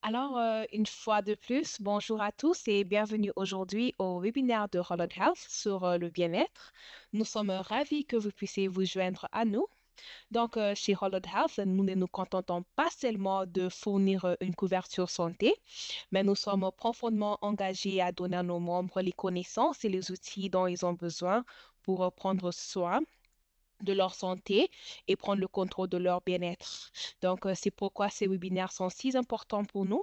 Une fois de plus, bonjour à tous et bienvenue aujourd'hui au webinaire de Holland Health sur le bien-être. Nous sommes ravis que vous puissiez vous joindre à nous. Chez Holland Health, nous ne nous contentons pas seulement de fournir une couverture santé, mais nous sommes profondément engagés à donner à nos membres les connaissances et les outils dont ils ont besoin pour prendre soin de leur santé et prendre le contrôle de leur bien-être. C'est pourquoi ces webinaires sont si importants pour nous.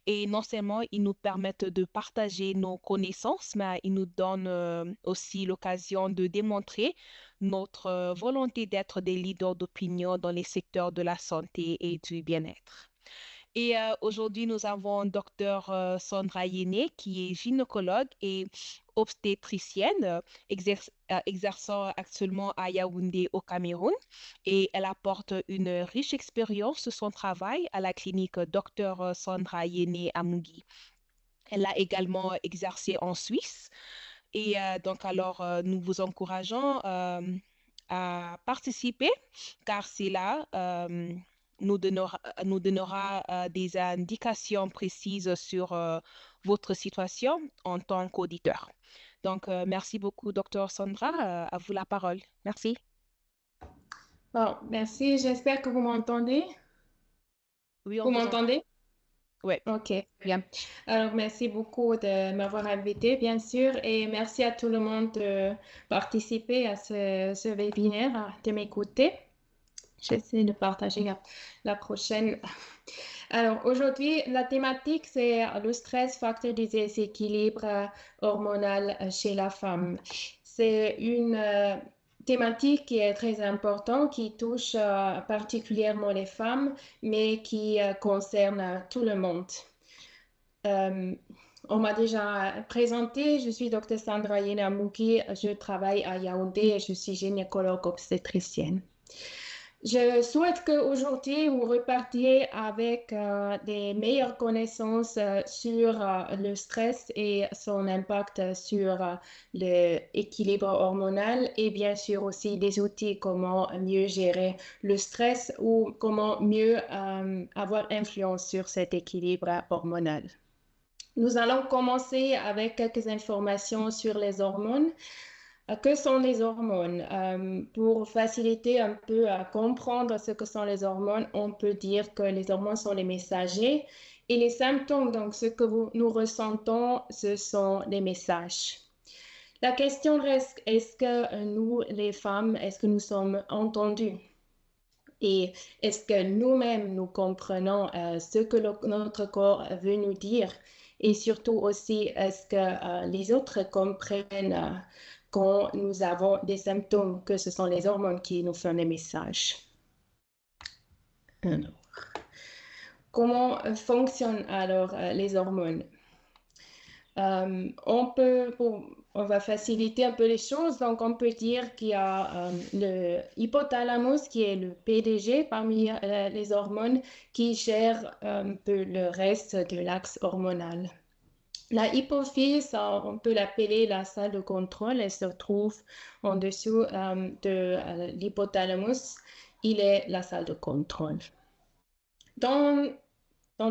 Et non seulement ils nous permettent de partager nos connaissances, mais ils nous donnent aussi l'occasion de démontrer notre volonté d'être des leaders d'opinion dans les secteurs de la santé et du bien-être. Aujourd'hui, nous avons Dr Sandra Yéné, qui est gynécologue et obstétricienne, exerçant actuellement à Yaoundé au Cameroun. Et elle apporte une riche expérience sur son travail à la clinique Dr Sandra Yéné à Mougui. Elle a également exercé en Suisse. Nous vous encourageons à participer car c'est là nous donnera des indications précises sur votre situation en tant qu'auditeur. Merci beaucoup, Dr. Sandra. À vous la parole. Merci. Bon, merci. J'espère que vous m'entendez. Oui, on Vous vous entend. m'entendez? Oui. Ok, bien. Alors, merci beaucoup de m'avoir invité, bien sûr, et merci à tout le monde de participer à ce webinaire, de m'écouter. J'essaie de partager la prochaine. Alors, aujourd'hui, la thématique, c'est le stress, facteur des déséquilibres hormonal chez la femme. C'est une thématique qui est très importante, qui touche particulièrement les femmes, mais qui concerne tout le monde. Euh, on m'a déjà présenté, je suis Dr Sandra Yenamouki, je travaille à Yaoundé et je suis gynécologue obstétricienne. Je souhaite qu'aujourd'hui, vous repartiez avec des meilleures connaissances sur le stress et son impact sur l'équilibre hormonal et bien sûr aussi des outils comment mieux gérer le stress ou comment mieux avoir influence sur cet équilibre hormonal. Nous allons commencer avec quelques informations sur les hormones. Que sont les hormones? Pour faciliter un peu à comprendre ce que sont les hormones, on peut dire que les hormones sont les messagers et les symptômes, donc ce que nous ressentons, ce sont des messages. La question reste, est-ce que nous, les femmes, est-ce que nous sommes entendus? Et est-ce que nous-mêmes, nous comprenons ce que notre corps veut nous dire? Et surtout aussi, est-ce que les autres comprennent quand nous avons des symptômes, que ce sont les hormones qui nous font des messages? Alors, comment fonctionnent alors les hormones? On va faciliter un peu les choses. Donc, on peut dire qu'il y a le hypothalamus qui est le PDG parmi les hormones qui gère un peu le reste de l'axe hormonal. La hypophyse, on peut l'appeler la salle de contrôle. Elle se trouve en dessous de l'hypothalamus. Il est la salle de contrôle. Dans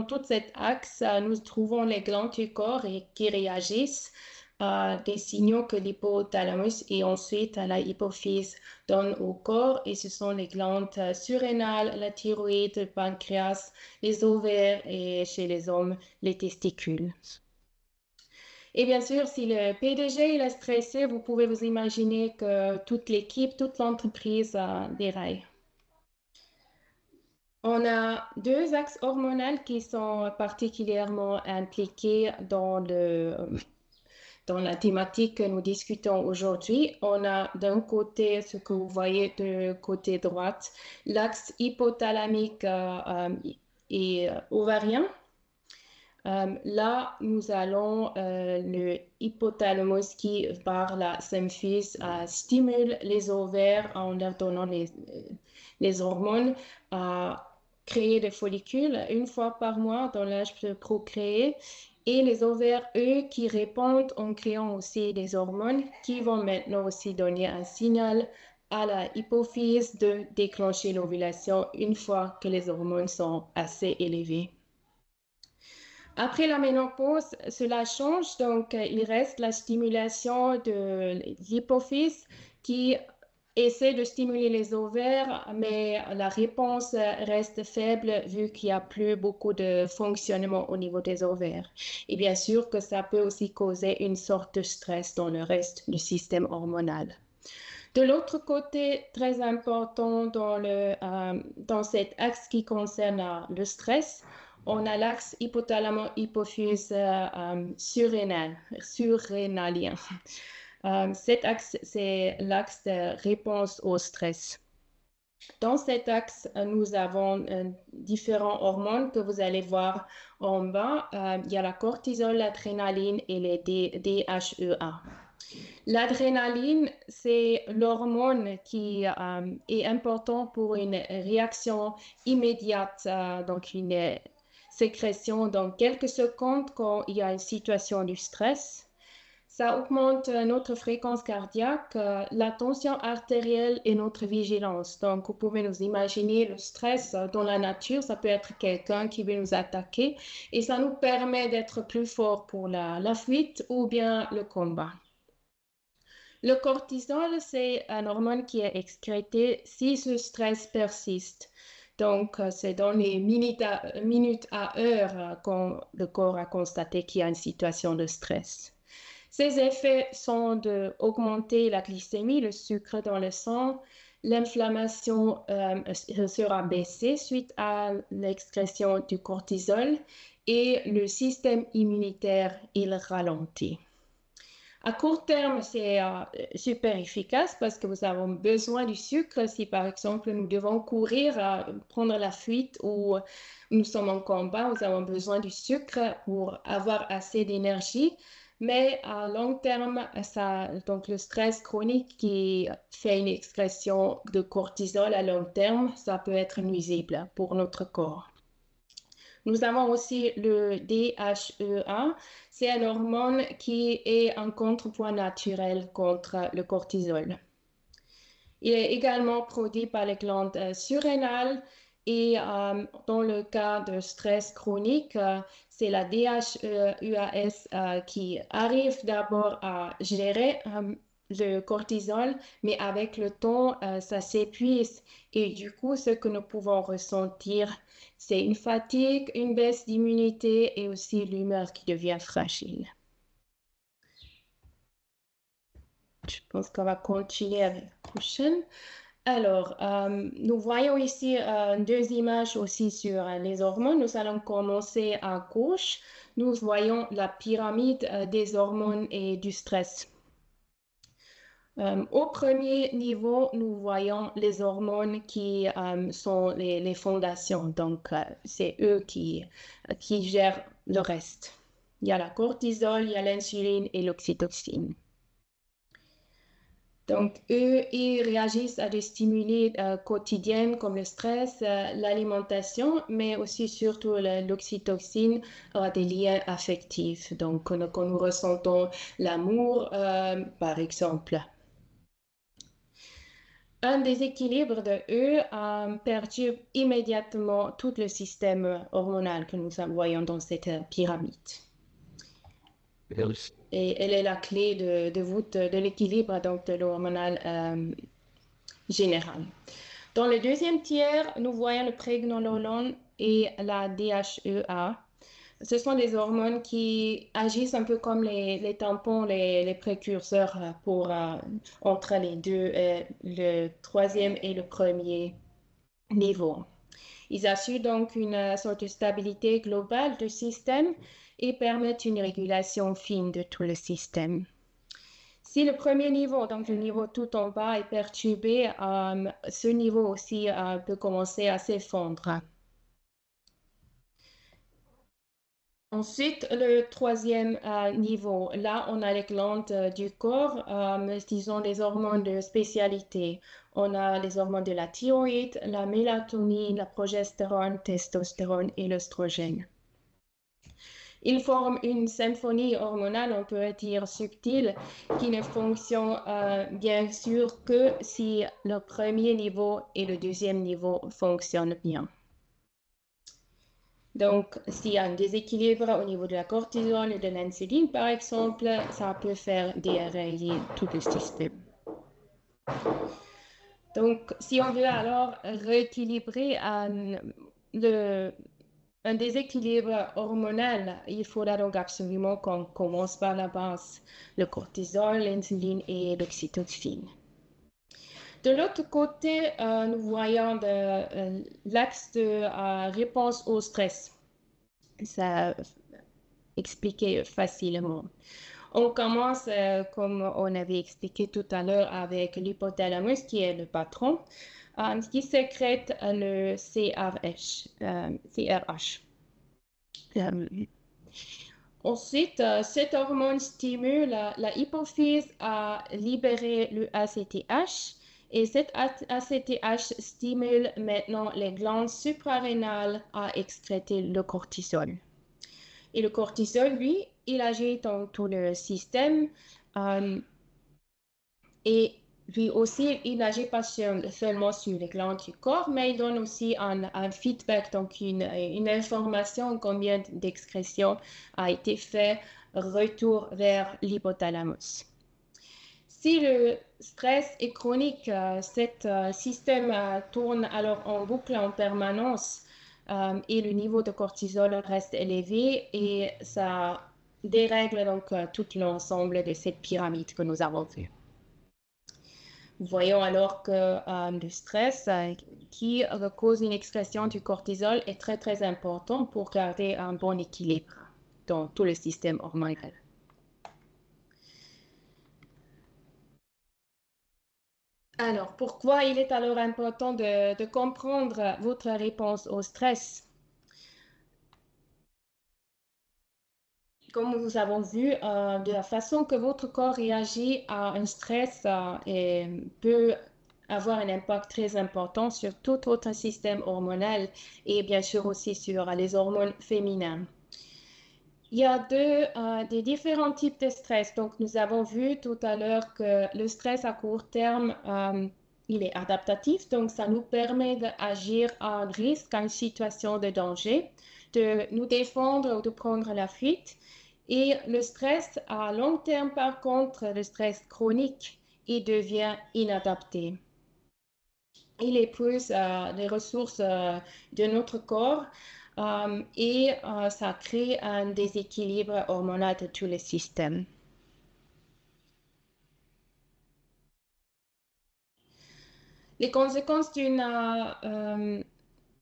tout cet axe, nous trouvons les glandes du corps qui réagissent à des signaux que l'hypothalamus et ensuite la hypophyse donnent au corps. Et ce sont les glandes surrénales, la thyroïde, le pancréas, les ovaires et chez les hommes, les testicules. Et bien sûr, si le PDG il est stressé, vous pouvez vous imaginer que toute l'équipe, toute l'entreprise déraille. On a deux axes hormonaux qui sont particulièrement impliqués dans la thématique que nous discutons aujourd'hui. On a d'un côté ce que vous voyez de côté droite, l'axe hypothalamique et ovarien. Là, nous allons le hypothalamus qui, par la symphyse, stimule les ovaires en leur donnant les hormones à créer des follicules une fois par mois dans l'âge de procréer. Et les ovaires, eux, qui répondent en créant aussi des hormones qui vont maintenant aussi donner un signal à la hypophyse de déclencher l'ovulation une fois que les hormones sont assez élevées. Après la ménopause, cela change, donc il reste la stimulation de l'hypophyse qui essaie de stimuler les ovaires, mais la réponse reste faible vu qu'il n'y a plus beaucoup de fonctionnement au niveau des ovaires. Et bien sûr que ça peut aussi causer une sorte de stress dans le reste du système hormonal. De l'autre côté, très important dans cet axe qui concerne le stress, on a l'axe hypothalamo-hypophyse surrénalien. Cet axe, c'est l'axe de réponse au stress. Dans cet axe, nous avons différents hormones que vous allez voir en bas. Il y a la cortisol, l'adrénaline et les DHEA. L'adrénaline, c'est l'hormone qui est important pour une réaction immédiate, donc une sécrétion dans quelques secondes quand il y a une situation de stress. Ça augmente notre fréquence cardiaque, la tension artérielle et notre vigilance. Donc, vous pouvez nous imaginer le stress dans la nature. Ça peut être quelqu'un qui veut nous attaquer et ça nous permet d'être plus fort pour la fuite ou bien le combat. Le cortisol, c'est un hormone qui est excrété si ce stress persiste. Donc, c'est dans les minutes à heure quand le corps a constaté qu'il y a une situation de stress. Ces effets sont d'augmenter la glycémie, le sucre dans le sang. L'inflammation sera baissée suite à l'excrétion du cortisol et le système immunitaire, il ralentit. À court terme, c'est super efficace parce que nous avons besoin du sucre. Si par exemple nous devons courir, prendre la fuite ou nous sommes en combat, nous avons besoin du sucre pour avoir assez d'énergie. Mais à long terme, donc le stress chronique qui fait une excrétion de cortisol à long terme, ça peut être nuisible pour notre corps. Nous avons aussi le DHEA. C'est une hormone qui est un contrepoids naturel contre le cortisol. Il est également produit par les glandes surrénales et dans le cas de stress chronique, c'est la DHEAS qui arrive d'abord à gérer le cortisol, mais avec le temps, ça s'épuise et du coup, ce que nous pouvons ressentir, c'est une fatigue, une baisse d'immunité et aussi l'humeur qui devient fragile. Je pense qu'on va continuer avec la prochaine. Alors, nous voyons ici deux images aussi sur les hormones. Nous allons commencer à gauche. Nous voyons la pyramide des hormones et du stress. Au premier niveau, nous voyons les hormones qui sont les fondations. Donc, c'est eux qui gèrent le reste. Il y a la cortisol, il y a l'insuline et l'oxytocine. Donc, eux, ils réagissent à des stimuli quotidiens comme le stress, l'alimentation, mais aussi surtout l'oxytocine a des liens affectifs. Donc, quand nous ressentons l'amour, par exemple. Un déséquilibre de eux perturbe immédiatement tout le système hormonal que nous voyons dans cette pyramide. Et elle est la clé de voûte de l'équilibre donc de l'hormonal général. Dans le deuxième tiers, nous voyons le prégnénolone et la DHEA. Ce sont des hormones qui agissent un peu comme les tampons, les précurseurs entre les deux, le troisième et le premier niveau. Ils assurent donc une sorte de stabilité globale du système et permettent une régulation fine de tout le système. Si le premier niveau, donc le niveau tout en bas, est perturbé, ce niveau aussi peut commencer à s'effondrer. Ensuite, le troisième niveau, là, on a les glandes du corps, disons les hormones de spécialité. On a les hormones de la thyroïde, la mélatonine, la progestérone, testostérone et l'œstrogène. Ils forment une symphonie hormonale, on peut dire subtile, qui ne fonctionne bien sûr que si le premier niveau et le deuxième niveau fonctionnent bien. Donc, s'il y a un déséquilibre au niveau de la cortisol et de l'insuline, par exemple, ça peut faire dérailler tout le système. Donc, si on veut alors rééquilibrer un déséquilibre hormonal, il faudra donc absolument qu'on commence par la base, le cortisol, l'insuline et l'oxytocine. De l'autre côté, nous voyons l'axe de réponse au stress. Ça expliqué facilement. On commence, comme on avait expliqué tout à l'heure, avec l'hypothalamus qui est le patron, qui sécrète le CRH. Ensuite, cette hormone stimule la hypophyse à libérer le ACTH et cet ACTH stimule maintenant les glandes suprarénales à excréter le cortisol. Et le cortisol, lui, il agit dans tout le système et lui aussi, il n'agit pas seulement sur les glandes du corps, mais il donne aussi un feedback, donc une information combien d'excrétion a été fait, retour vers l'hypothalamus. Si le stress est chronique, ce système tourne alors en boucle en permanence et le niveau de cortisol reste élevé et ça dérègle donc tout l'ensemble de cette pyramide que nous avons vue. Voyons alors que le stress qui cause une excrétion du cortisol est très très important pour garder un bon équilibre dans tout le système hormonal. Alors, pourquoi il est alors important de comprendre votre réponse au stress? Comme nous avons vu, de la façon que votre corps réagit à un stress peut avoir un impact très important sur tout votre système hormonal et bien sûr aussi sur les hormones féminines. Il y a des différents types de stress. Donc, nous avons vu tout à l'heure que le stress à court terme, il est adaptatif. Donc, ça nous permet d'agir à risque, en situation de danger, de nous défendre ou de prendre la fuite. Et le stress à long terme, par contre, le stress chronique, il devient inadapté. Il épuise les ressources de notre corps et ça crée un déséquilibre hormonal de tous les systèmes. Les conséquences d'une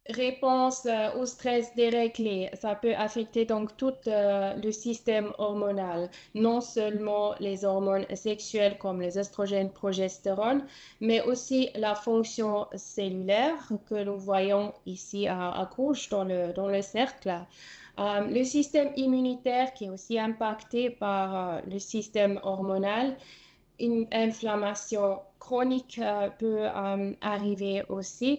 réponse au stress déréglé, ça peut affecter donc tout le système hormonal, non seulement les hormones sexuelles comme les oestrogènes, progestérone, mais aussi la fonction cellulaire que nous voyons ici à gauche dans le cercle. Le système immunitaire qui est aussi impacté par le système hormonal, une inflammation chronique peut arriver aussi.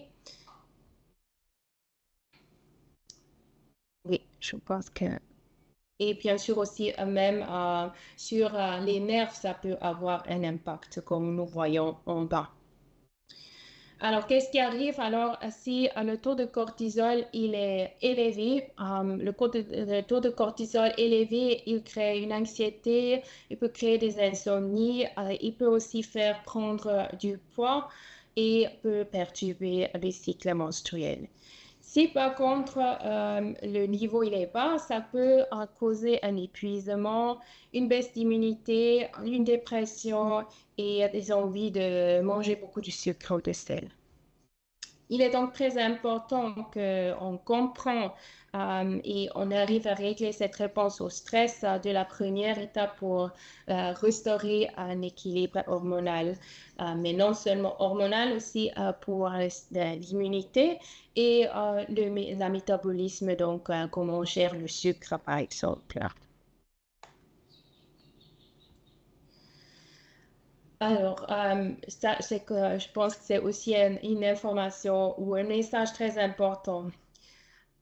Oui, je pense que... Et bien sûr aussi, même sur les nerfs, ça peut avoir un impact, comme nous voyons en bas. Alors, qu'est-ce qui arrive alors si le taux de cortisol il est élevé? Le taux de cortisol élevé, il crée une anxiété, il peut créer des insomnies, il peut aussi faire prendre du poids et peut perturber le cycle menstruel. Si par contre le niveau il est bas, ça peut causer un épuisement, une baisse d'immunité, une dépression et des envies de manger beaucoup de sucre ou de sel. Il est donc très important qu'on comprend et on arrive à régler cette réponse au stress de la première étape pour restaurer un équilibre hormonal, mais non seulement hormonal, aussi pour l'immunité et le métabolisme, donc comment on gère le sucre par exemple. Alors, ça, c'est que je pense que c'est aussi une information ou un message très important.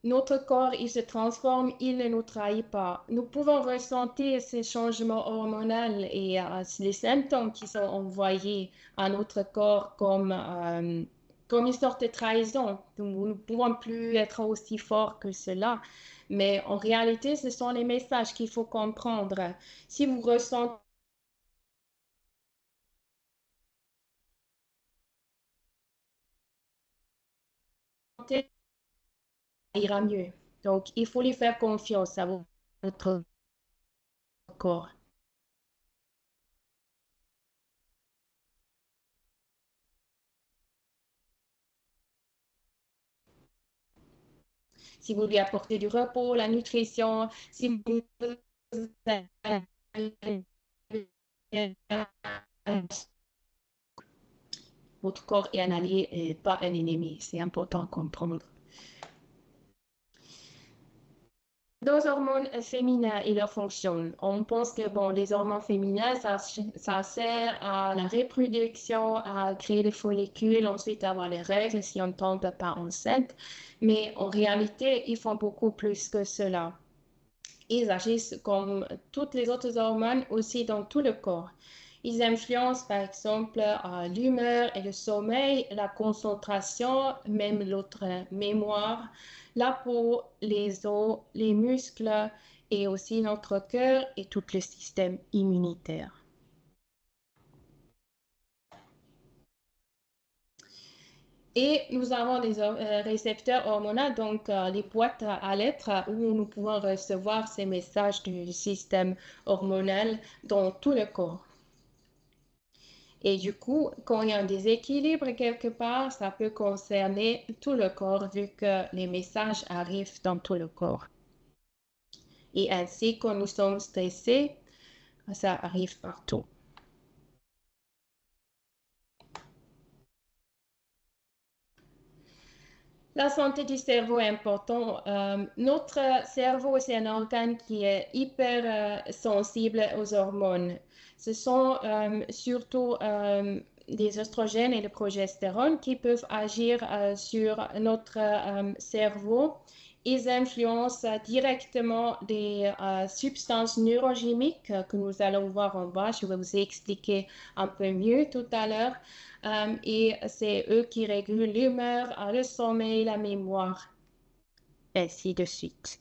Notre corps, il se transforme, il ne nous trahit pas. Nous pouvons ressentir ces changements hormonaux et les symptômes qui sont envoyés à notre corps comme comme une sorte de trahison. Nous ne pouvons plus être aussi forts que cela. Mais en réalité, ce sont les messages qu'il faut comprendre. Si vous ressentez, ça ira mieux. Donc, il faut lui faire confiance à votre corps. Si vous lui apportez du repos, la nutrition, si vous votre corps est un allié et pas un ennemi. C'est important de comprendre. Nos hormones féminins et leur fonction. On pense que bon, les hormones féminins, ça sert à la reproduction, à créer les follicules, ensuite avoir les règles si on ne tombe pas enceinte. Mais en réalité, ils font beaucoup plus que cela. Ils agissent comme toutes les autres hormones aussi dans tout le corps. Ils influencent par exemple l'humeur et le sommeil, la concentration, même notre mémoire, la peau, les os, les muscles et aussi notre cœur et tout le système immunitaire. Et nous avons des récepteurs hormonaux, donc les boîtes à lettres où nous pouvons recevoir ces messages du système hormonal dans tout le corps. Et du coup, quand il y a un déséquilibre quelque part, ça peut concerner tout le corps vu que les messages arrivent dans tout le corps. Et ainsi, quand nous sommes stressés, ça arrive partout. La santé du cerveau est importante. Notre cerveau, c'est un organe qui est hyper sensible aux hormones. Ce sont surtout les oestrogènes et le progestérone qui peuvent agir sur notre cerveau. Ils influencent directement des substances neurochimiques que nous allons voir en bas. Je vais vous expliquer un peu mieux tout à l'heure. Et c'est eux qui régulent l'humeur, le sommeil, la mémoire, ainsi de suite.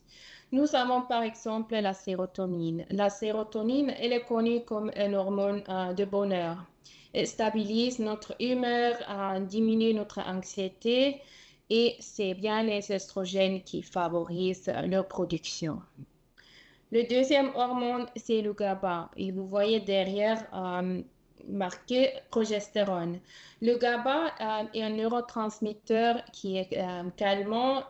Nous avons par exemple la sérotonine. La sérotonine, elle est connue comme une hormone de bonheur. Elle stabilise notre humeur, diminue notre anxiété et c'est bien les oestrogènes qui favorisent leur production. Le deuxième hormone, c'est le GABA. Et vous voyez derrière marqué progestérone. Le GABA est un neurotransmetteur qui est calmant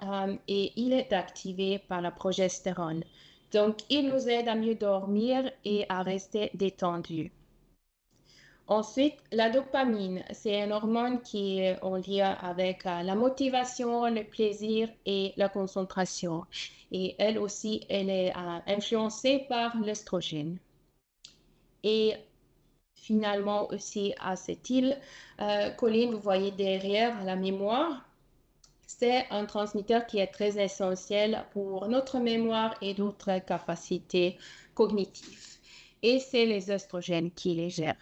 et il est activé par la progestérone. Donc, il nous aide à mieux dormir et à rester détendu. Ensuite, la dopamine, c'est une hormone qui est en lien avec la motivation, le plaisir et la concentration. Et elle aussi, elle est influencée par l'estrogène. Et finalement aussi acétyl, choline, vous voyez derrière la mémoire, c'est un transmetteur qui est très essentiel pour notre mémoire et d'autres capacités cognitives. Et c'est les oestrogènes qui les gèrent.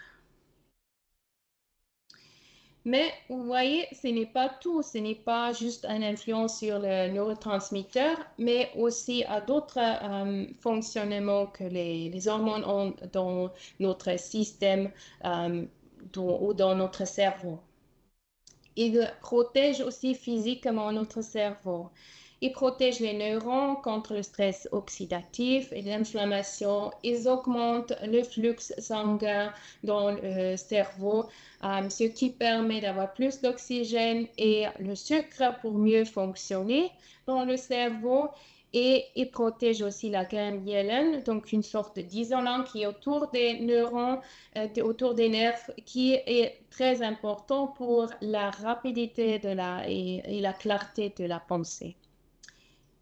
Mais vous voyez, ce n'est pas tout, ce n'est pas juste une influence sur le neurotransmetteur, mais aussi à d'autres fonctionnements que les hormones ont dans notre système ou dans notre cerveau. Ils protègent aussi physiquement notre cerveau. Ils protègent les neurones contre le stress oxydatif et l'inflammation. Ils augmentent le flux sanguin dans le cerveau, ce qui permet d'avoir plus d'oxygène et le sucre pour mieux fonctionner dans le cerveau. Et il protège aussi la ganglion, donc une sorte d'isolant qui est autour des neurones, autour des nerfs, qui est très important pour la rapidité et la clarté de la pensée.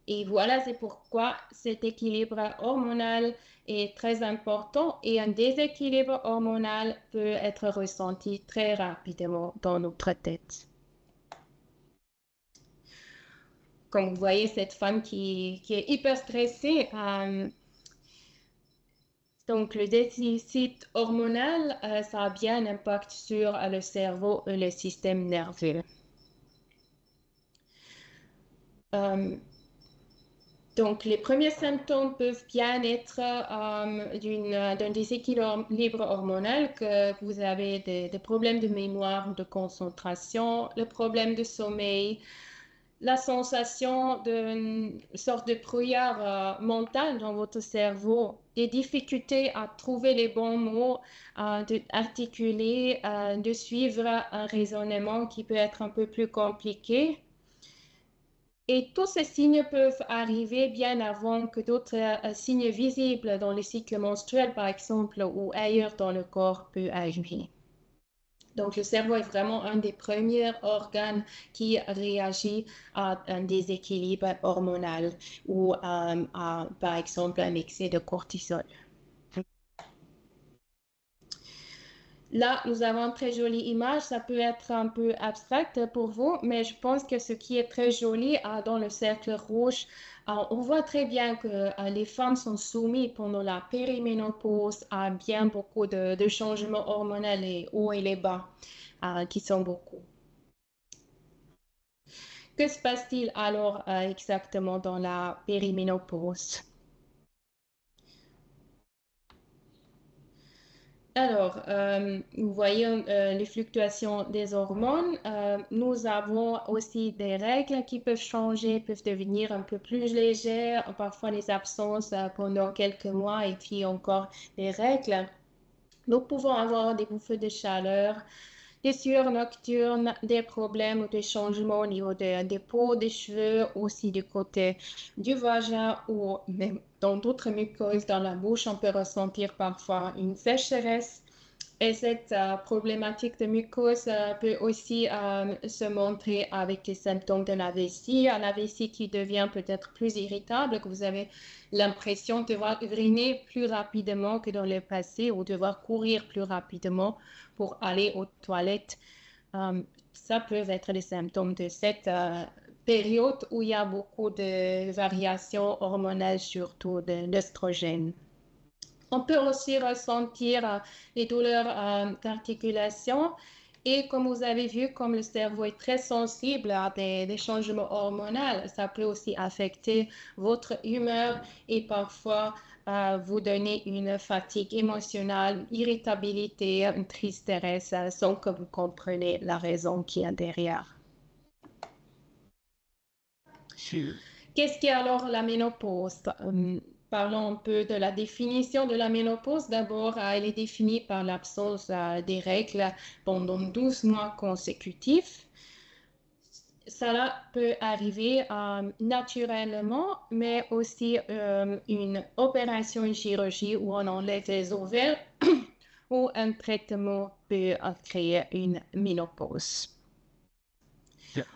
Et voilà, c'est pourquoi cet équilibre hormonal est très important et un déséquilibre hormonal peut être ressenti très rapidement dans notre tête. Comme vous voyez, cette femme qui est hyper stressée, donc le déficit hormonal, ça a bien un impact sur le cerveau et le système nerveux. Donc, les premiers symptômes peuvent bien être d'un déséquilibre hormonal, que vous avez des problèmes de mémoire ou de concentration, le problème de sommeil, la sensation d'une sorte de brouillard mental dans votre cerveau, des difficultés à trouver les bons mots, d'articuler, de suivre un raisonnement qui peut être un peu plus compliqué. Et tous ces signes peuvent arriver bien avant que d'autres signes visibles dans le cycle menstruel, par exemple, ou ailleurs dans le corps peuvent arriver. Donc, le cerveau est vraiment un des premiers organes qui réagit à un déséquilibre hormonal ou à, par exemple, un excès de cortisol. Là, nous avons une très jolie image. Ça peut être un peu abstract pour vous, mais je pense que ce qui est très joli dans le cercle rouge, on voit très bien que les femmes sont soumises pendant la périménopause à bien beaucoup de changements hormonaux, les hauts et les bas, qui sont beaucoup. Que se passe-t-il alors exactement dans la périménopause? Alors, vous voyez les fluctuations des hormones. Nous avons aussi des règles qui peuvent changer, peuvent devenir un peu plus légères, parfois des absences pendant quelques mois et puis encore des règles. Nous pouvons avoir des bouffées de chaleur, des sueurs nocturnes, des problèmes ou des changements au niveau des peaux, des cheveux, aussi du côté du vagin ou même dans d'autres muqueuses dans la bouche. On peut ressentir parfois une sécheresse. Et cette problématique de mucose peut aussi se montrer avec les symptômes de la vessie qui devient peut-être plus irritable, que vous avez l'impression de devoir uriner plus rapidement que dans le passé ou devoir courir plus rapidement pour aller aux toilettes. Ça peut être des symptômes de cette période où il y a beaucoup de variations hormonales, surtout de l'œstrogène. On peut aussi ressentir les douleurs d'articulation et comme vous avez vu, comme le cerveau est très sensible à des changements hormonaux, ça peut aussi affecter votre humeur et parfois vous donner une fatigue émotionnelle, irritabilité, une tristesse sans que vous compreniez la raison qui est derrière. Qu'est-ce qu'est alors la ménopause? Parlons un peu de la définition de la ménopause. D'abord, elle est définie par l'absence des règles pendant 12 mois consécutifs. Ça peut arriver naturellement, mais aussi une opération, une chirurgie où on enlève les ovaires ou un traitement peut créer une ménopause.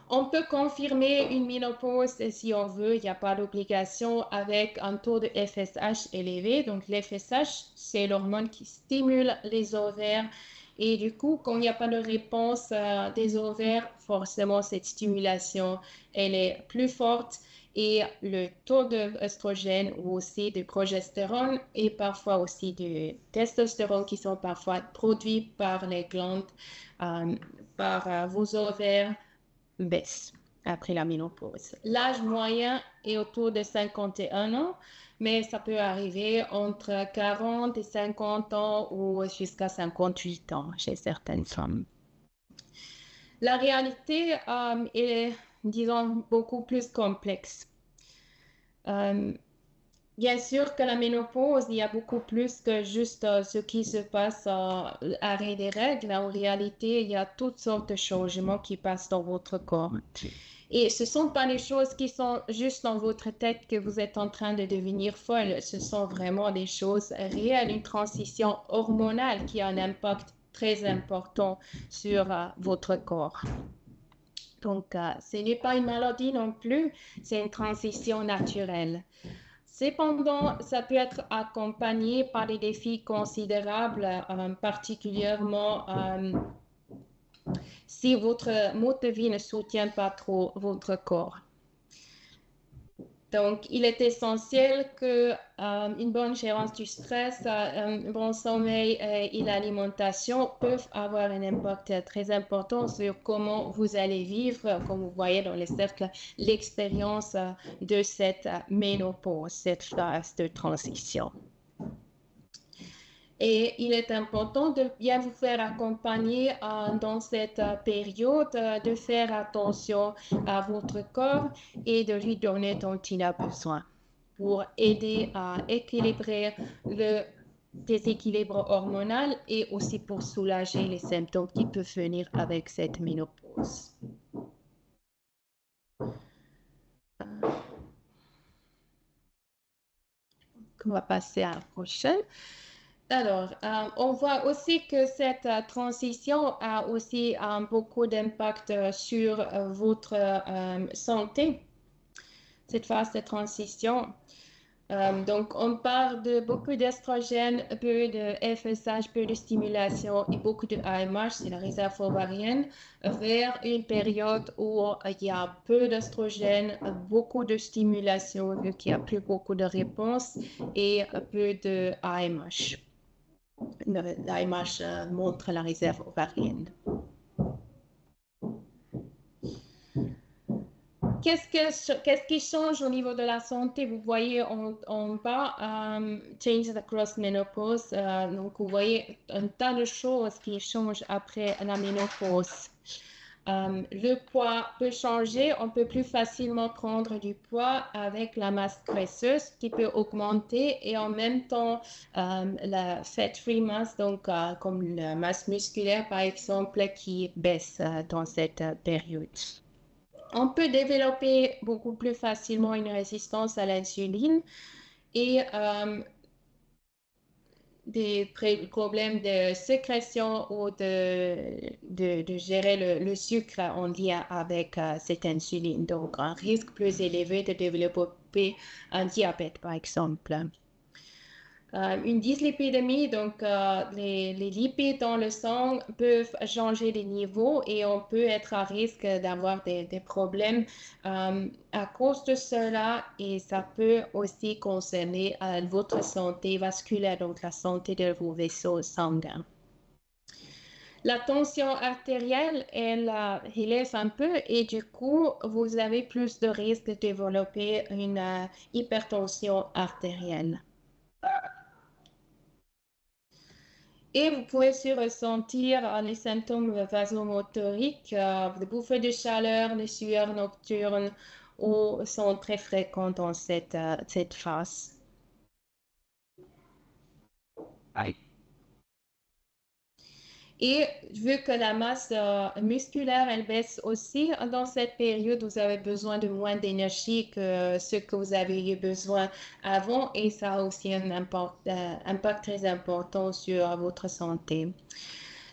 On peut confirmer une ménopause si on veut, il n'y a pas d'obligation avec un taux de FSH élevé. Donc, l'FSH, c'est l'hormone qui stimule les ovaires. Et du coup, quand il n'y a pas de réponse des ovaires, forcément, cette stimulation, elle est plus forte. Et le taux d'œstrogène ou aussi de progestérone et parfois aussi de testostérone qui sont parfois produits par les glandes, par vos ovaires, baisse après la ménopause. L'âge moyen est autour de 51 ans, mais ça peut arriver entre 40 et 50 ans ou jusqu'à 58 ans chez certaines femmes. La réalité est, disons, beaucoup plus complexe. Bien sûr que la ménopause, il y a beaucoup plus que juste ce qui se passe arrêt des règles. En réalité, il y a toutes sortes de changements qui passent dans votre corps. Et ce ne sont pas des choses qui sont juste dans votre tête que vous êtes en train de devenir folle. Ce sont vraiment des choses réelles, une transition hormonale qui a un impact très important sur votre corps. Donc, ce n'est pas une maladie non plus, c'est une transition naturelle. Cependant, ça peut être accompagné par des défis considérables, particulièrement si votre mode de vie ne soutient pas trop votre corps. Donc, il est essentiel que une bonne gérance du stress, un bon sommeil et l'alimentation peuvent avoir un impact très important sur comment vous allez vivre, comme vous voyez dans les cercles, l'expérience de cette ménopause, cette phase de transition. Et il est important de bien vous faire accompagner dans cette période, de faire attention à votre corps et de lui donner dont il a besoin pour aider à équilibrer le déséquilibre hormonal et aussi pour soulager les symptômes qui peuvent venir avec cette ménopause. On va passer à la prochaine. Alors, on voit aussi que cette transition a aussi beaucoup d'impact sur votre santé, cette phase de transition. Donc, on parle de beaucoup d'estrogène, peu de FSH, peu de stimulation et beaucoup de AMH, c'est la réserve ovarienne, vers une période où il y a peu d'estrogène, beaucoup de stimulation, vu qu'il n'y a plus beaucoup de réponses et peu de AMH. L'AMH montre la réserve ovarienne. Qu'est-ce qui change au niveau de la santé? Vous voyez en bas, changes across menopause. Donc, vous voyez un tas de choses qui changent après la ménopause. Le poids peut changer. On peut plus facilement prendre du poids avec la masse graisseuse qui peut augmenter et en même temps la fat-free mass, donc comme la masse musculaire par exemple, qui baisse dans cette période. On peut développer beaucoup plus facilement une résistance à l'insuline et des problèmes de sécrétion ou de gérer le sucre en lien avec cette insuline. Donc, un risque plus élevé de développer un diabète, par exemple. Une dyslipidémie, donc les lipides dans le sang peuvent changer de niveau et on peut être à risque d'avoir des problèmes à cause de cela et ça peut aussi concerner votre santé vasculaire, donc la santé de vos vaisseaux sanguins. La tension artérielle, elle élève un peu et du coup, vous avez plus de risques de développer une hypertension artérielle. Et vous pouvez aussi ressentir les symptômes vasomotoriques, des bouffées de chaleur, des sueurs nocturnes, ou sont très fréquents dans cette phase. Aïe. Et vu que la masse musculaire, elle baisse aussi dans cette période, vous avez besoin de moins d'énergie que ce que vous avez eu besoin avant et ça a aussi un impact très important sur votre santé.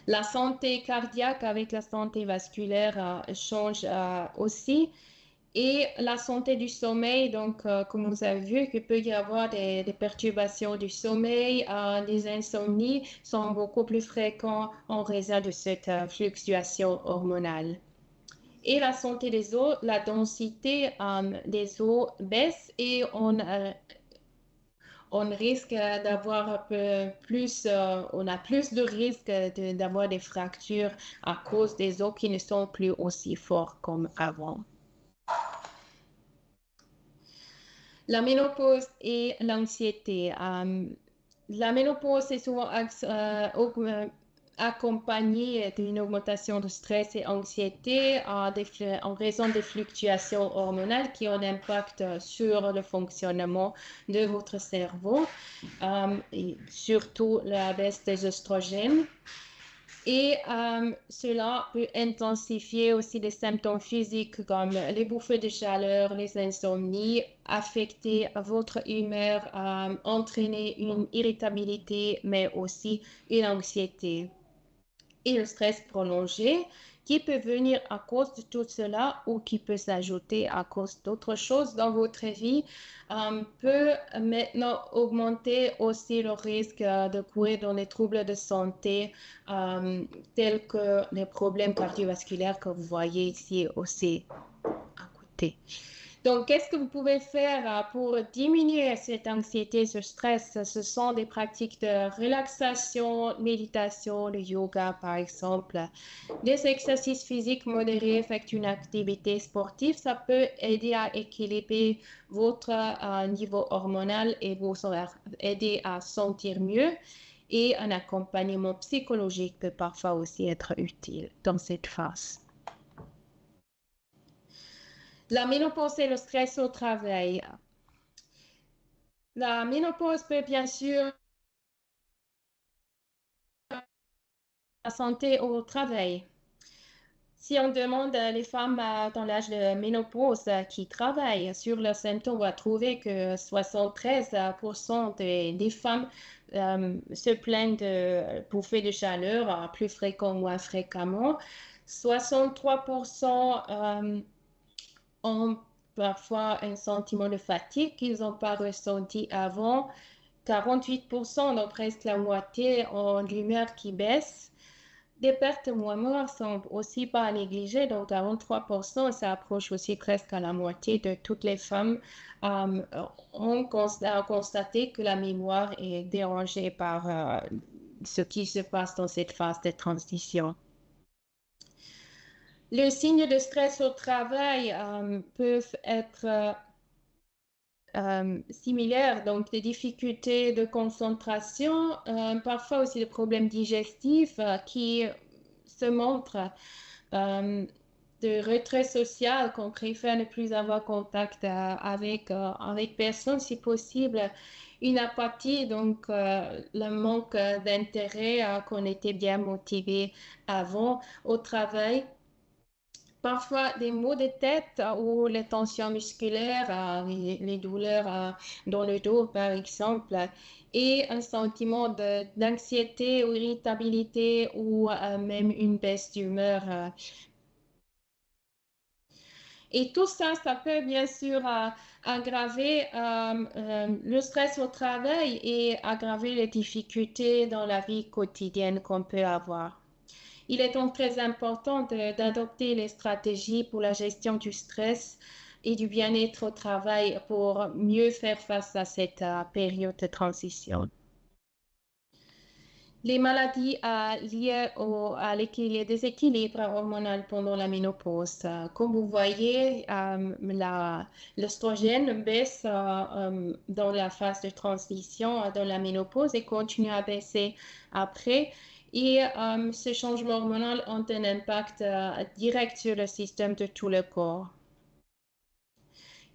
La santé cardiaque avec la santé vasculaire change aussi. Et la santé du sommeil, donc comme vous avez vu, qu'il peut y avoir des perturbations du sommeil, des insomnies sont beaucoup plus fréquents en raison de cette fluctuation hormonale. Et la santé des os, la densité des os baisse et on risque d'avoir un peu plus, on a plus de risque d'avoir des fractures à cause des os qui ne sont plus aussi forts comme avant. La ménopause et l'anxiété. La ménopause est souvent accompagnée d'une augmentation de stress et anxiété en raison des fluctuations hormonales qui ont un impact sur le fonctionnement de votre cerveau, et surtout la baisse des oestrogènes. Et cela peut intensifier aussi des symptômes physiques comme les bouffées de chaleur, les insomnies, affecter votre humeur, entraîner une irritabilité, mais aussi une anxiété. Et le stress prolongé qui peut venir à cause de tout cela ou qui peut s'ajouter à cause d'autres choses dans votre vie peut maintenant augmenter aussi le risque de courir dans les troubles de santé tels que les problèmes cardiovasculaires que vous voyez ici aussi à côté. Donc, qu'est-ce que vous pouvez faire pour diminuer cette anxiété, ce stress? Ce sont des pratiques de relaxation, méditation, le yoga, par exemple. Des exercices physiques modérés, faites une activité sportive, ça peut aider à équilibrer votre niveau hormonal et vous aider à sentir mieux. Et un accompagnement psychologique peut parfois aussi être utile dans cette phase. La ménopause et le stress au travail. La ménopause peut bien sûr la santé au travail. Si on demande les femmes dans l'âge de ménopause qui travaillent sur leurs symptômes, on va trouver que 73% des femmes se plaignent de bouffées de chaleur plus fréquemment ou moins fréquemment. 63% ont parfois un sentiment de fatigue qu'ils n'ont pas ressenti avant. 48%, donc presque la moitié, ont l'humeur qui baisse. Des pertes mémoire sont aussi pas à négliger, donc 43%, ça approche aussi presque à la moitié de toutes les femmes ont constaté que la mémoire est dérangée par ce qui se passe dans cette phase de transition. Les signes de stress au travail peuvent être similaires, donc des difficultés de concentration, parfois aussi des problèmes digestifs qui se montrent de retrait social, qu'on préfère ne plus avoir contact avec personne si possible, une apathie, donc le manque d'intérêt, qu'on était bien motivé avant au travail. Parfois des maux de tête ou les tensions musculaires, les douleurs dans le dos, par exemple, et un sentiment d'anxiété ou irritabilité ou même une baisse d'humeur. Et tout ça, ça peut bien sûr aggraver le stress au travail et aggraver les difficultés dans la vie quotidienne qu'on peut avoir. Il est donc très important d'adopter les stratégies pour la gestion du stress et du bien-être au travail pour mieux faire face à cette période de transition. Les maladies liées à déséquilibre hormonal pendant la ménopause. Comme vous voyez, l'œstrogène baisse dans la phase de transition dans la ménopause et continue à baisser après. Et ce changement hormonal a un impact direct sur le système de tout le corps.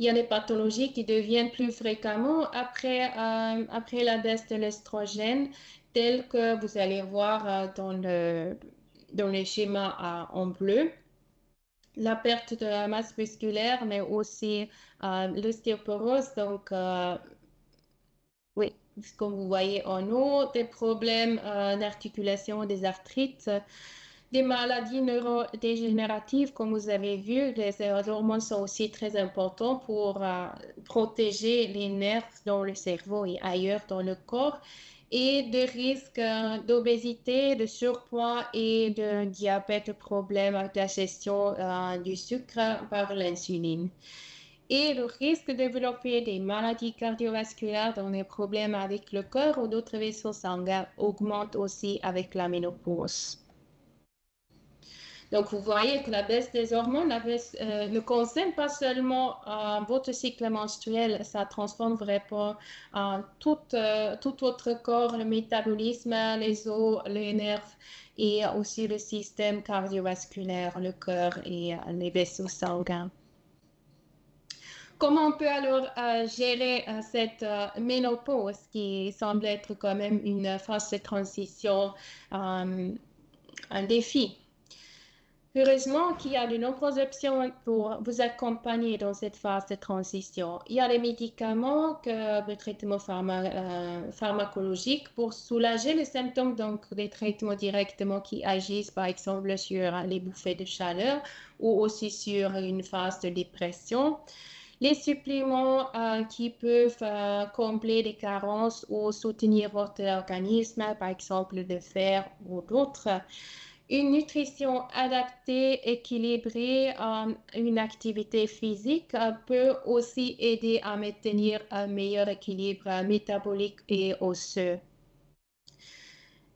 Il y a des pathologies qui deviennent plus fréquemment après la baisse de l'estrogène, telles que vous allez voir dans les schémas en bleu. La perte de la masse musculaire, mais aussi l'ostéoporose, donc oui, comme vous voyez en haut, des problèmes d'articulation, des arthrites, des maladies neurodégénératives, comme vous avez vu. Les hormones sont aussi très importants pour protéger les nerfs dans le cerveau et ailleurs dans le corps, et des risques d'obésité, de surpoids et de diabète, problèmes avec la gestion du sucre par l'insuline. Et le risque de développer des maladies cardiovasculaires, dont des problèmes avec le cœur ou d'autres vaisseaux sanguins, augmente aussi avec la ménopause. Donc, vous voyez que la baisse des hormones ne concerne pas seulement votre cycle menstruel, ça transforme vraiment tout votre corps, le métabolisme, les os, les nerfs et aussi le système cardiovasculaire, le cœur et les vaisseaux sanguins. Comment on peut alors gérer cette ménopause qui semble être quand même une phase de transition, un défi? Heureusement qu'il y a de nombreuses options pour vous accompagner dans cette phase de transition. Il y a les médicaments, le traitement pharmacologique pour soulager les symptômes, donc des traitements directement qui agissent par exemple sur les bouffées de chaleur ou aussi sur une phase de dépression. Les suppléments qui peuvent combler des carences ou soutenir votre organisme, par exemple de fer ou d'autres. Une nutrition adaptée, équilibrée, une activité physique peut aussi aider à maintenir un meilleur équilibre métabolique et osseux.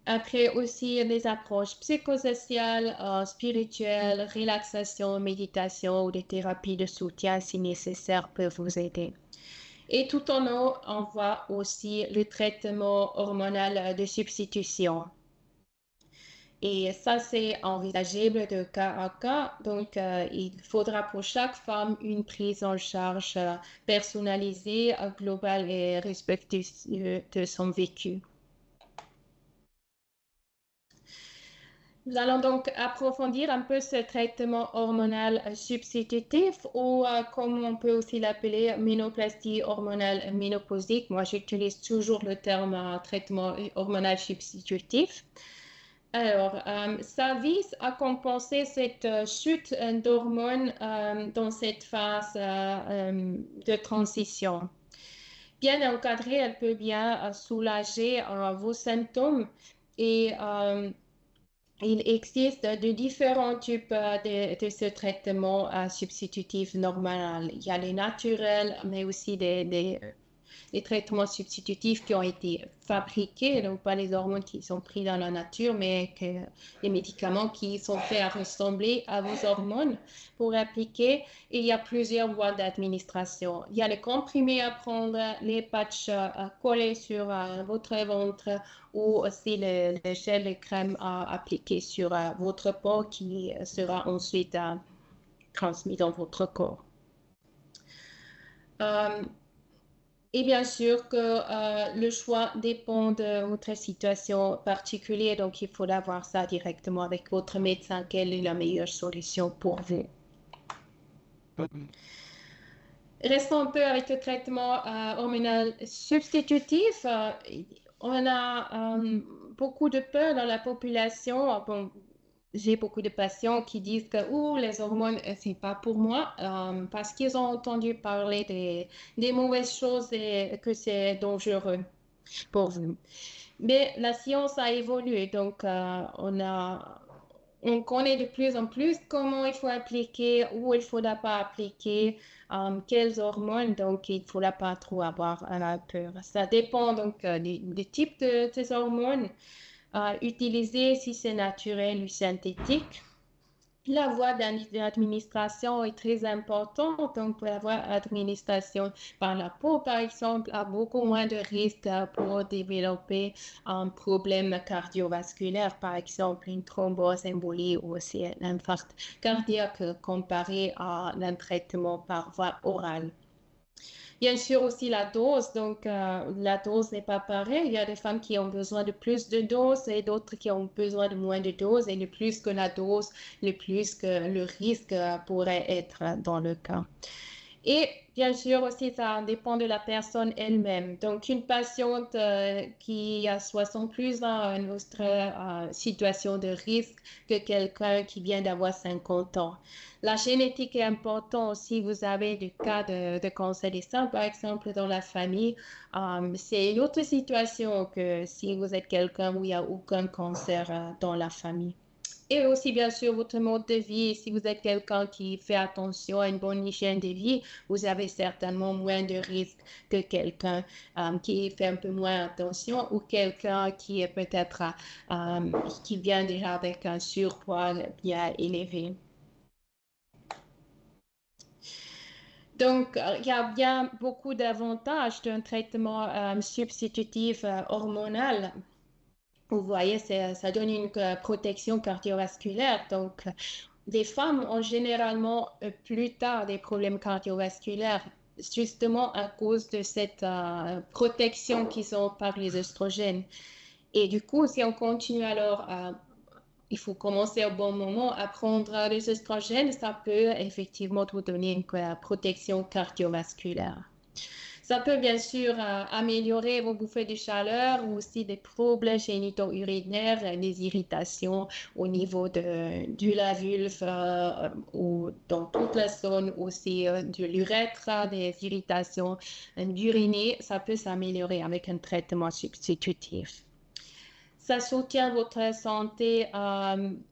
Après aussi les approches psychosociales, spirituelles, relaxation, méditation ou des thérapies de soutien si nécessaire peuvent vous aider. Et tout en haut, on voit aussi le traitement hormonal de substitution. Et ça, c'est envisageable de cas à cas. Donc, il faudra pour chaque femme une prise en charge personnalisée, globale et respectueuse de son vécu. Nous allons donc approfondir un peu ce traitement hormonal substitutif ou comme on peut aussi l'appeler ménoplastie hormonale ménopausique. Moi, j'utilise toujours le terme traitement hormonal substitutif. Alors, ça vise à compenser cette chute d'hormones dans cette phase de transition. Bien encadrée, elle peut bien soulager vos symptômes et il existe de différents types de ce traitement substitutif normal. Il y a les naturels, mais aussi des traitements substitutifs qui ont été fabriqués, donc pas les hormones qui sont prises dans la nature, mais les médicaments qui sont faits à ressembler à vos hormones pour appliquer. Et il y a plusieurs voies d'administration. Il y a les comprimés à prendre, les patchs à coller sur votre ventre ou aussi le gel de crème à appliquer sur votre peau qui sera ensuite transmis dans votre corps. Et bien sûr que le choix dépend de votre situation particulière, donc il faut voir ça directement avec votre médecin, quelle est la meilleure solution pour vous. Restons un peu avec le traitement hormonal substitutif. On a beaucoup de peur dans la population. Bon, j'ai beaucoup de patients qui disent que les hormones, c'est pas pour moi parce qu'ils ont entendu parler des mauvaises choses et que c'est dangereux pour vous. Mais la science a évolué, donc on connaît de plus en plus comment il faut appliquer, où il ne faudra pas appliquer, quelles hormones, donc il ne faudra pas trop avoir peur. Ça dépend donc du type de ces hormones utilisées, si c'est naturel ou synthétique. La voie d'administration est très importante. Donc, la voie d'administration par la peau, par exemple, a beaucoup moins de risques pour développer un problème cardiovasculaire, par exemple une thrombose, embolie ou aussi un infarct cardiaque comparé à un traitement par voie orale. Bien sûr aussi la dose, donc la dose n'est pas pareille. Il y a des femmes qui ont besoin de plus de doses et d'autres qui ont besoin de moins de doses. Et le plus que la dose, le plus que le risque pourrait être dans le cas. Et bien sûr aussi, ça dépend de la personne elle-même. Donc, une patiente qui a 60 ans a une autre situation de risque que quelqu'un qui vient d'avoir 50 ans. La génétique est importante aussi. Vous avez des cas de cancer des seins, par exemple, dans la famille. C'est une autre situation que si vous êtes quelqu'un où il n'y a aucun cancer dans la famille. Et aussi, bien sûr, votre mode de vie. Si vous êtes quelqu'un qui fait attention à une bonne hygiène de vie, vous avez certainement moins de risques que quelqu'un qui fait un peu moins attention ou quelqu'un qui est peut-être qui vient déjà avec un surpoids bien élevé. Donc, il y a bien beaucoup d'avantages d'un traitement substitutif hormonal. Vous voyez, ça donne une protection cardiovasculaire. Donc, les femmes ont généralement plus tard des problèmes cardiovasculaires, justement à cause de cette protection qu'ils ont par les oestrogènes. Et du coup, si on continue alors il faut commencer au bon moment à prendre les oestrogènes, ça peut effectivement vous donner une protection cardiovasculaire. Ça peut bien sûr améliorer vos bouffées de chaleur ou aussi des troubles génito-urinaires, des irritations au niveau de la vulve ou dans toute la zone aussi de l'urètre, des irritations d'uriner. Ça peut s'améliorer avec un traitement substitutif. Ça soutient votre santé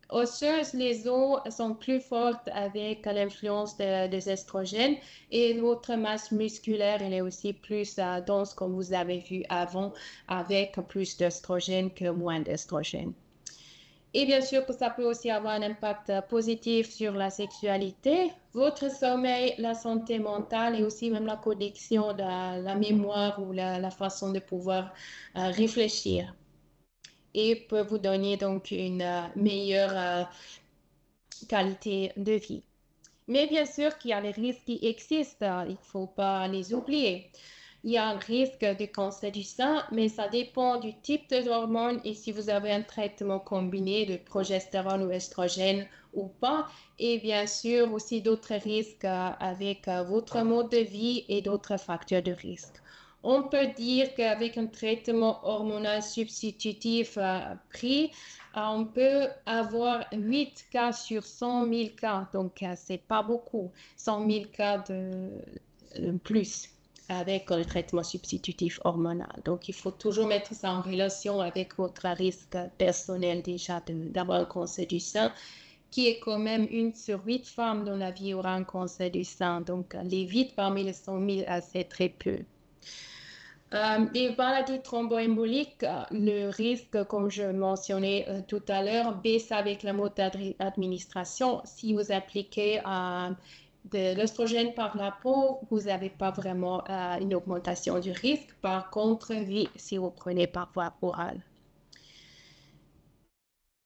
osseuse. Les os sont plus fortes avec l'influence des estrogènes et votre masse musculaire, elle est aussi plus dense comme vous avez vu avant avec plus d'estrogènes que moins d'estrogènes. Et bien sûr que ça peut aussi avoir un impact positif sur la sexualité, votre sommeil, la santé mentale et aussi même la connexion de la mémoire ou la façon de pouvoir réfléchir et peut vous donner donc une meilleure qualité de vie. Mais bien sûr qu'il y a les risques qui existent, il ne faut pas les oublier. Il y a un risque de cancer du sein, mais ça dépend du type d'hormone et si vous avez un traitement combiné de progestérone ou estrogène ou pas. Et bien sûr aussi d'autres risques avec votre mode de vie et d'autres facteurs de risque. On peut dire qu'avec un traitement hormonal substitutif pris, on peut avoir 8 cas sur 100 000 cas, donc c'est pas beaucoup, 100 000 cas de plus avec le traitement substitutif hormonal. Donc, il faut toujours mettre ça en relation avec votre risque personnel déjà d'avoir un cancer du sein, qui est quand même 1 sur 8 femmes dans la vie aura un cancer du sein. Donc, les 8 parmi les 100 000, c'est très peu. Les maladies thromboemboliques, le risque, comme je mentionnais tout à l'heure, baisse avec la mode d'administration. Si vous appliquez de l'estrogène par la peau, vous n'avez pas vraiment une augmentation du risque. Par contre, oui, si vous prenez par voie orale.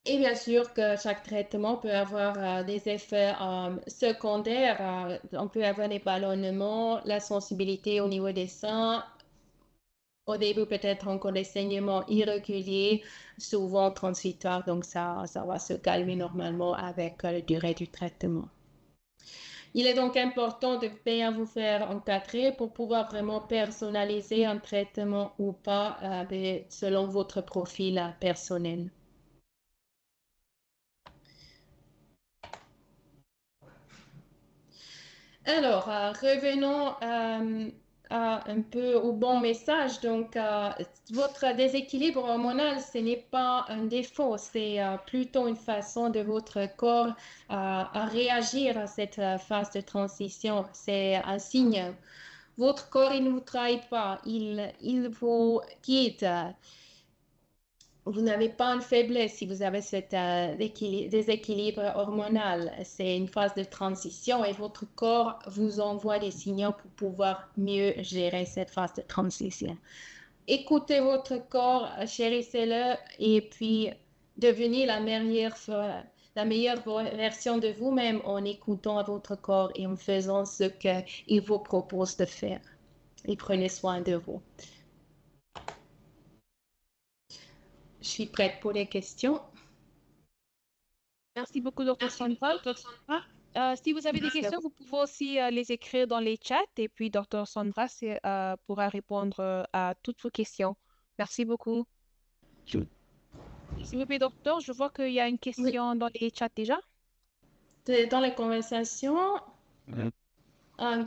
Et bien sûr que chaque traitement peut avoir des effets secondaires. On peut avoir des ballonnements, la sensibilité au niveau des seins. Au début, peut-être encore des saignements irréguliers, souvent transitoires, donc ça va se calmer normalement avec la durée du traitement. Il est donc important de bien vous faire encadrer pour pouvoir vraiment personnaliser un traitement ou pas selon votre profil personnel. Alors, revenons un peu au bon message. Donc, votre déséquilibre hormonal, ce n'est pas un défaut, c'est plutôt une façon de votre corps à réagir à cette phase de transition. C'est un signe. Votre corps, il ne vous trahit pas, il vous guide. Vous n'avez pas une faiblesse si vous avez cet déséquilibre hormonal. C'est une phase de transition et votre corps vous envoie des signaux pour pouvoir mieux gérer cette phase de transition. Écoutez votre corps, chérissez-le et puis devenez la meilleure version de vous-même en écoutant votre corps et en faisant ce qu'il vous propose de faire. Et prenez soin de vous. Je suis prête pour les questions. Merci beaucoup, Dr. Sandra. Si vous avez des Merci à questions, vous. vous pouvez aussi les écrire dans les chats et puis Dr. Sandra pourra répondre à toutes vos questions. Merci beaucoup. S'il vous plaît, docteur, je vois qu'il y a une Oui. question dans les chats déjà. Dans les conversations, il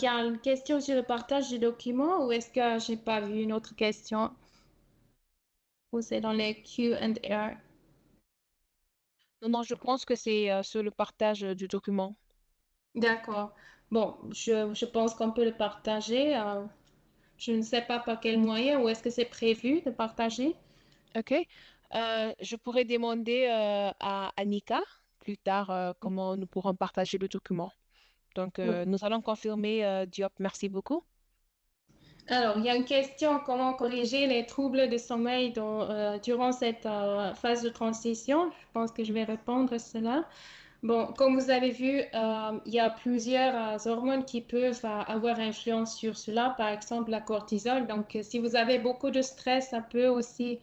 y a une question sur le partage des documents ou est-ce que j'ai pas vu une autre question? Ou c'est dans les Q&A? Non, non, je pense que c'est sur le partage du document. D'accord. Bon, je pense qu'on peut le partager. Je ne sais pas par quel moyen ou est-ce que c'est prévu de partager? OK. Je pourrais demander à Annika plus tard comment nous pourrons partager le document. Donc, Oui. nous allons confirmer, Diop. Merci beaucoup. Alors, il y a une question, comment corriger les troubles de sommeil durant cette phase de transition? Je pense que je vais répondre à cela. Bon, comme vous avez vu, il y a plusieurs hormones qui peuvent avoir influence sur cela, par exemple la cortisol. Donc, si vous avez beaucoup de stress, ça peut aussi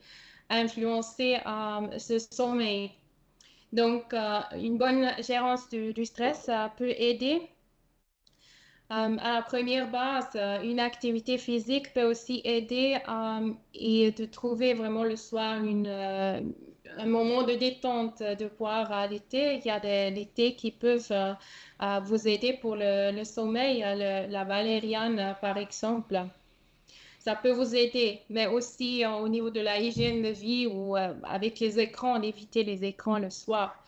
influencer ce sommeil. Donc, une bonne gérance du stress, ça peut aider. À la première base, une activité physique peut aussi aider et de trouver vraiment le soir un moment de détente, de boire à l'été. Il y a des thés qui peuvent vous aider pour le sommeil, la valériane par exemple. ça peut vous aider. Mais aussi au niveau de la hygiène de vie ou avec les écrans, d'éviter les écrans le soir.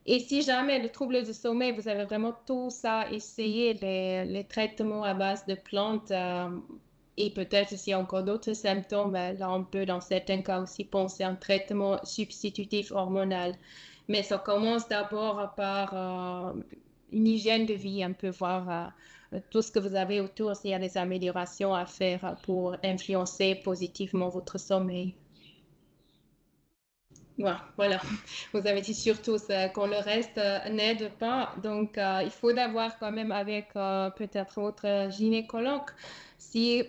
Et si jamais le trouble du sommeil, vous avez vraiment tout ça essayé, les traitements à base de plantes et peut-être s'il y a encore d'autres symptômes, ben, là on peut dans certains cas aussi penser à un traitement substitutif hormonal. Mais ça commence d'abord par une hygiène de vie, un peu voir tout ce que vous avez autour, s'il y a des améliorations à faire pour influencer positivement votre sommeil. Ouais, voilà, vous avez dit surtout ça, quand le reste n'aide pas. Donc, il faut d'avoir quand même avec peut-être votre gynécologue. Si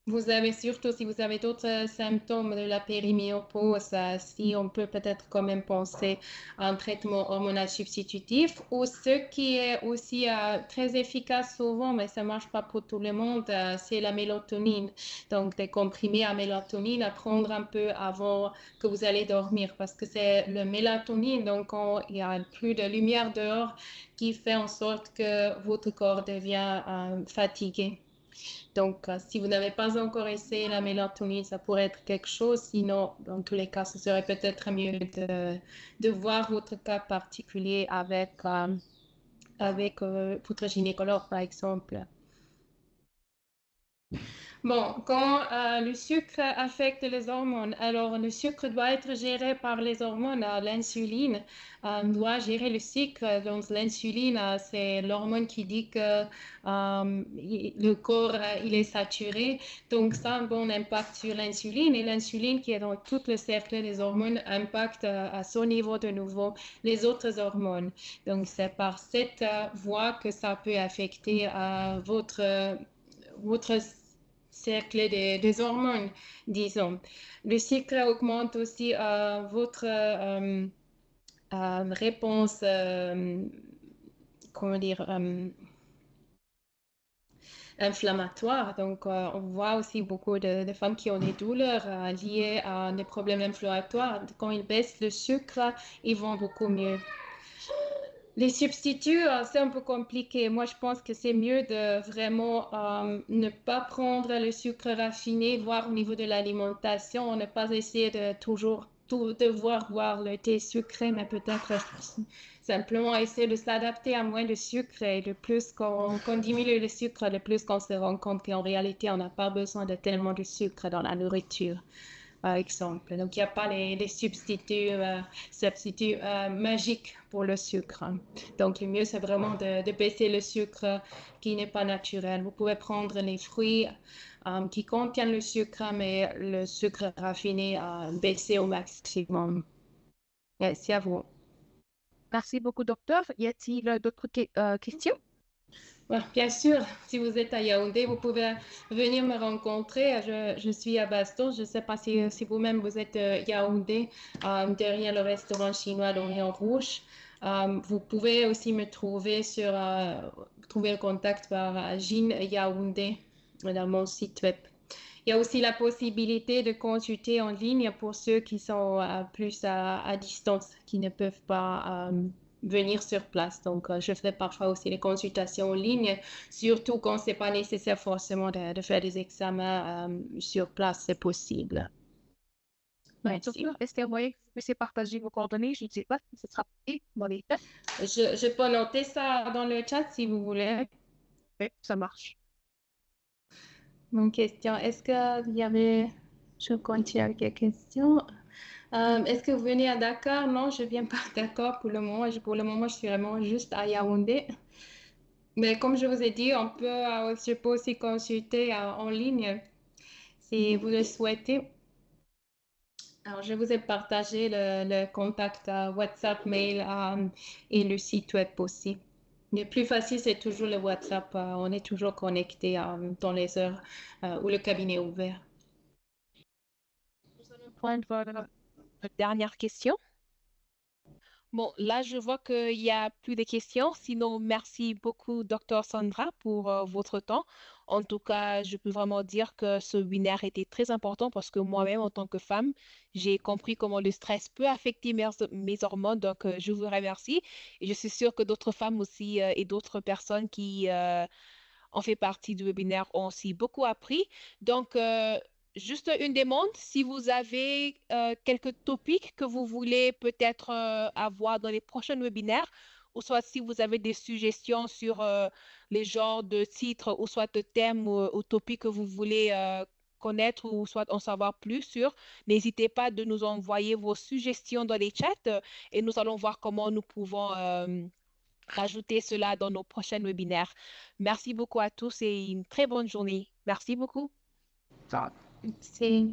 vous avez surtout, si vous avez d'autres symptômes de la périménopause, si on peut peut-être quand même penser à un traitement hormonal substitutif ou ce qui est aussi très efficace souvent, mais ça ne marche pas pour tout le monde, c'est la mélatonine. Donc, des comprimés à mélatonine à prendre un peu avant que vous allez dormir parce que c'est le mélatonine, donc il y a plus de lumière dehors qui fait en sorte que votre corps devient fatigué. Donc, si vous n'avez pas encore essayé la mélatonine, ça pourrait être quelque chose. Sinon, dans tous les cas, ce serait peut-être mieux de voir votre cas particulier avec votre gynécologue, par exemple. Bon, quand le sucre affecte les hormones, alors le sucre doit être géré par les hormones. L'insuline doit gérer le sucre. Donc, l'insuline, c'est l'hormone qui dit que le corps, il est saturé. Donc, ça a un bon impact sur l'insuline. Et l'insuline, qui est dans tout le cercle des hormones, impacte à son niveau de nouveau les autres hormones. Donc, c'est par cette voie que ça peut affecter votre cercle des hormones, disons. Le sucre augmente aussi votre réponse, comment dire, inflammatoire. Donc, on voit aussi beaucoup de femmes qui ont des douleurs liées à des problèmes inflammatoires. Quand ils baissent le sucre, ils vont beaucoup mieux. Les substituts, c'est un peu compliqué. Moi, je pense que c'est mieux de vraiment ne pas prendre le sucre raffiné, voire au niveau de l'alimentation, ne pas essayer de toujours devoir boire le thé sucré, mais peut-être simplement essayer de s'adapter à moins de sucre et le plus qu'on diminue le sucre, le plus qu'on se rend compte qu'en réalité, on n'a pas besoin de tellement de sucre dans la nourriture, par exemple. Donc, il n'y a pas les substituts magiques pour le sucre. Donc, le mieux, c'est vraiment de baisser le sucre qui n'est pas naturel. Vous pouvez prendre les fruits qui contiennent le sucre, mais le sucre raffiné, baisser au maximum. Merci à vous. Merci beaucoup, docteur. Y a-t-il d'autres questions? Ouais, bien sûr, si vous êtes à Yaoundé, vous pouvez venir me rencontrer. Je suis à Bastos. Je ne sais pas si vous-même vous êtes Yaoundé, derrière le restaurant chinois d'Orient Rouge. Vous pouvez aussi me trouver trouver le contact par Jean Yaoundé dans mon site web. Il y a aussi la possibilité de consulter en ligne pour ceux qui sont plus à distance, qui ne peuvent pas venir sur place. Donc, je fais parfois aussi les consultations en ligne, surtout quand ce n'est pas nécessaire forcément de faire des examens sur place, c'est possible. Merci. Docteur, est-ce que vous pouvez partager vos coordonnées? Je ne sais pas si ce sera possible dans les tests. Je peux noter ça dans le chat si vous voulez. Oui, ça marche. Mon question, est-ce qu'il y avait... Je continue avec les questions. Est-ce que vous venez à Dakar? Non, je ne viens pas à Dakar pour le moment. Pour le moment, je suis vraiment juste à Yaoundé. Mais comme je vous ai dit, je peux aussi consulter en ligne si vous le souhaitez. Alors, je vous ai partagé le contact WhatsApp, mail et le site web aussi. Le plus facile, c'est toujours le WhatsApp. On est toujours connecté dans les heures où le cabinet est ouvert. Nous allons prendre la dernière question. Bon, là, je vois qu'il n'y a plus de questions. Sinon, merci beaucoup, Dr. Sandra, pour votre temps. En tout cas, je peux vraiment dire que ce webinaire était très important parce que moi-même, en tant que femme, j'ai compris comment le stress peut affecter mes hormones. Donc, je vous remercie. Et je suis sûre que d'autres femmes aussi et d'autres personnes qui ont fait partie du webinaire ont aussi beaucoup appris. Donc, juste une demande, si vous avez quelques topics que vous voulez peut-être avoir dans les prochains webinaires, ou soit si vous avez des suggestions sur les genres de titres, ou soit de thèmes ou topics que vous voulez connaître ou soit en savoir plus sur, n'hésitez pas de nous envoyer vos suggestions dans les chats et nous allons voir comment nous pouvons rajouter cela dans nos prochains webinaires. Merci beaucoup à tous et une très bonne journée. Merci beaucoup. C'est